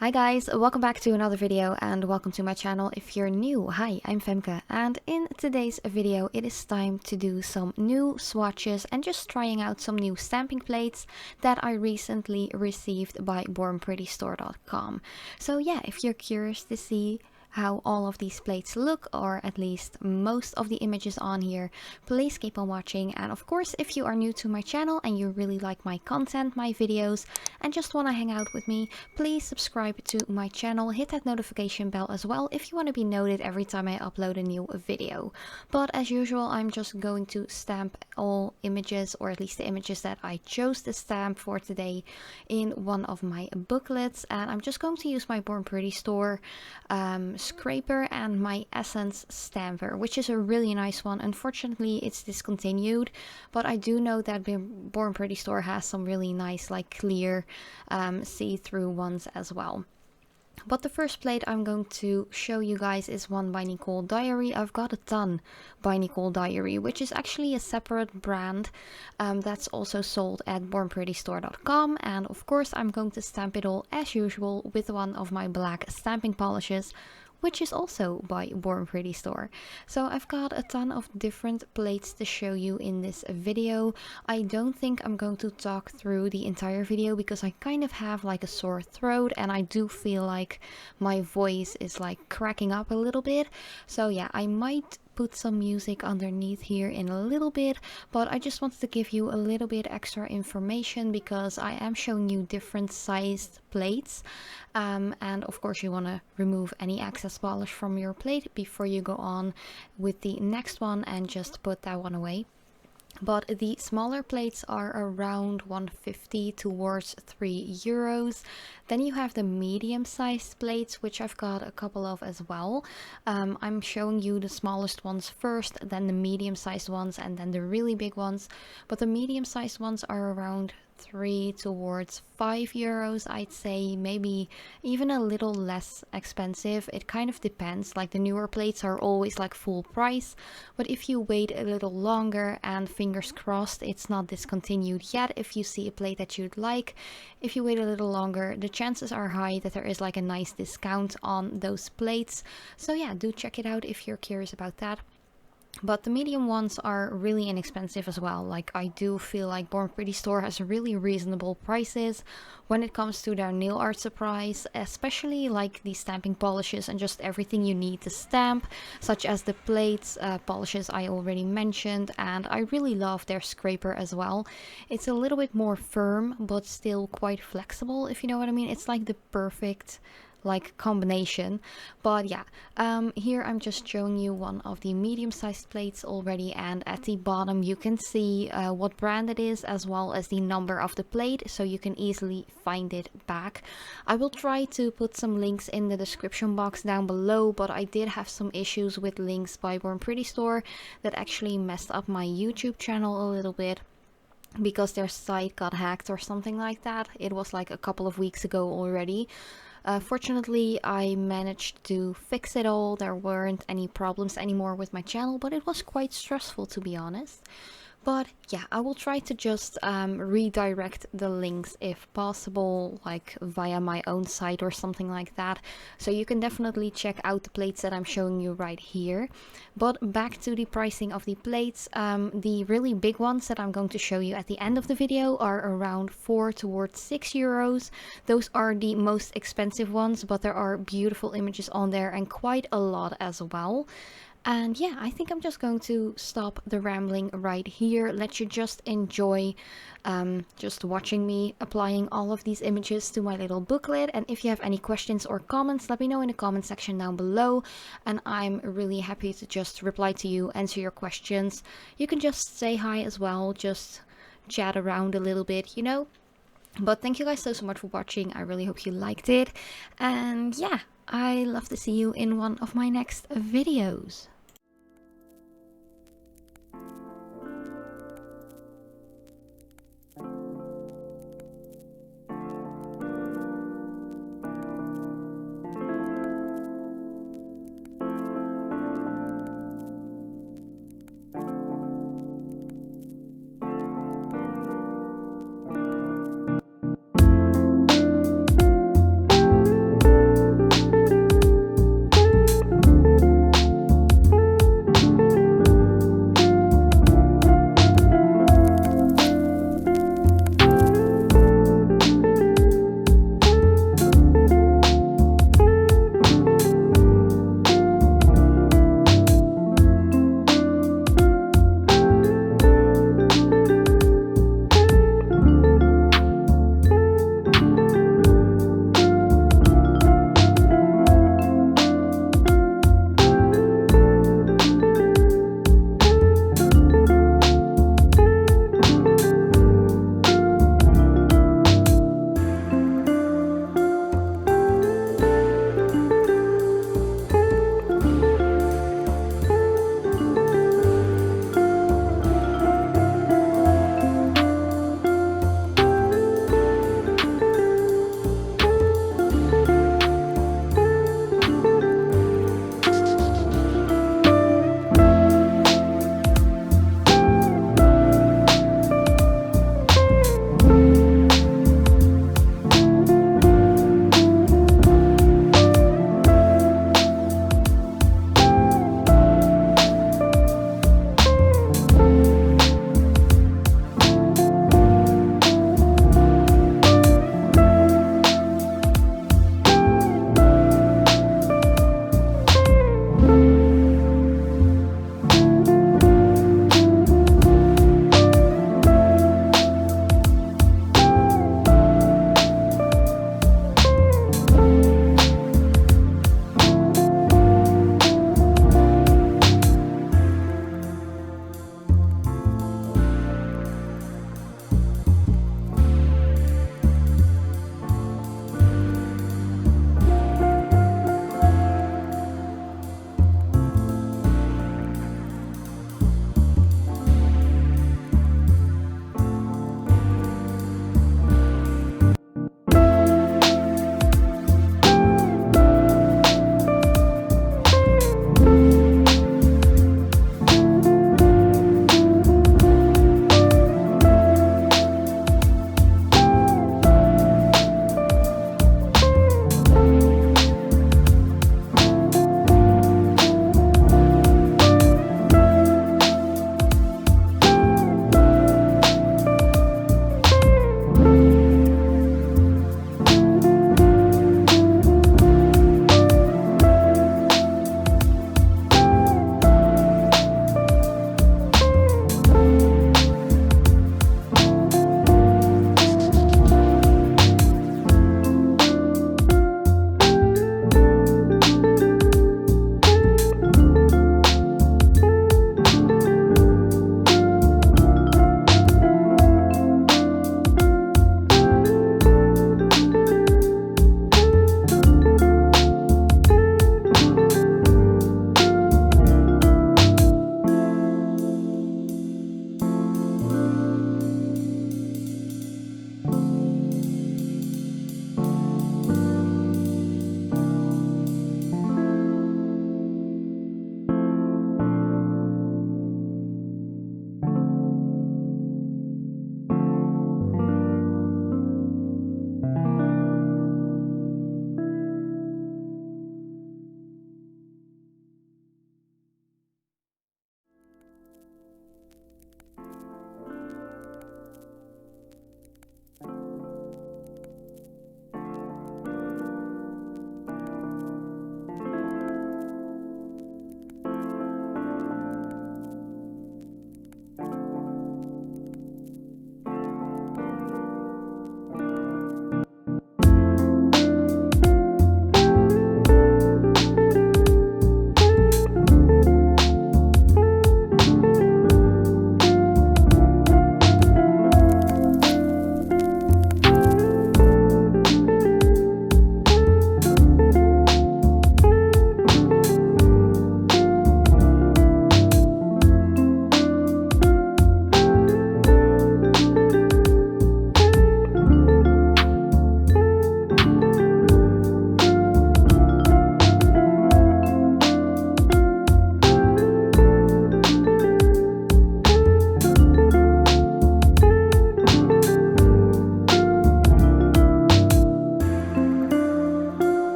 Hi guys, welcome back to another video and welcome to my channel. If you're new, hi, I'm Femke, and in today's video it is time to do some new swatches and just trying out some new stamping plates that I recently received by bornprettystore.com. So yeah, if you're curious to see how all of these plates look, or at least most of the images on here, please keep on watching. And of course, if you are new to my channel and you really like my content, my videos, and just want to hang out with me, please subscribe to my channel, hit that notification bell as well if you want to be noted every time I upload a new video. But as usual, I'm just going to stamp all images, or at least the images that I chose to stamp for today, in one of my booklets. And I'm just going to use my Born Pretty Store scraper and my Essence stamper, which is a really nice one. Unfortunately, it's discontinued, but I do know that Born Pretty Store has some really nice, like, clear see-through ones as well. But the first plate I'm going to show you guys is one by Nicole Diary. I've got a ton by Nicole Diary, which is actually a separate brand that's also sold at bornprettystore.com. And of course, I'm going to stamp it all as usual with one of my black stamping polishes, which is also by Born Pretty Store. So I've got a ton of different plates to show you in this video. I don't think I'm going to talk through the entire video because I kind of have like a sore throat and I do feel like my voice is like cracking up a little bit. So yeah, I might put some music underneath here in a little bit, but I just wanted to give you a little bit extra information because I am showing you different sized plates, and of course you want to remove any excess polish from your plate before you go on with the next one and just put that one away. But the smaller plates are around 150 towards €3. Then you have the medium sized plates, which I've got a couple of as well. I'm showing you the smallest ones first, then the medium sized ones, and then the really big ones. But the medium sized ones are around €3 towards €5, I'd say, maybe even a little less expensive. It kind of depends. Like, the newer plates are always like full price, but if you wait a little longer, and fingers crossed it's not discontinued yet, if you see a plate that you'd like, if you wait a little longer, the chances are high that there is like a nice discount on those plates. So yeah, do check it out if you're curious about that. But the medium ones are really inexpensive as well. Like, I do feel like Born Pretty Store has really reasonable prices when it comes to their nail art supplies, especially like the stamping polishes and just everything you need to stamp, such as the plates, polishes I already mentioned, and I really love their scraper as well. It's a little bit more firm but still quite flexible, if you know what I mean. It's like the perfect like combination. But yeah, here I'm just showing you one of the medium-sized plates already, and at the bottom you can see what brand it is as well as the number of the plate, so you can easily find it back. I will try to put some links in the description box down below, but I did have some issues with links by Born Pretty Store that actually messed up my YouTube channel a little bit, because their site got hacked or something like that. It was like a couple of weeks ago already. Fortunately, I managed to fix it all. There weren't any problems anymore with my channel, but it was quite stressful, to be honest. But yeah, I will try to just redirect the links if possible, like via my own site or something like that. So you can definitely check out the plates that I'm showing you right here. But back to the pricing of the plates. The really big ones that I'm going to show you at the end of the video are around €4 towards €6. Those are the most expensive ones, but there are beautiful images on there and quite a lot as well. And yeah, I think I'm just going to stop the rambling right here, let you just enjoy just watching me applying all of these images to my little booklet. And if you have any questions or comments, let me know in the comment section down below, and I'm really happy to just reply to you, answer your questions. You can just say hi as well, just chat around a little bit, you know. But thank you guys so much for watching. I really hope you liked it, and yeah, I love to see you in one of my next videos.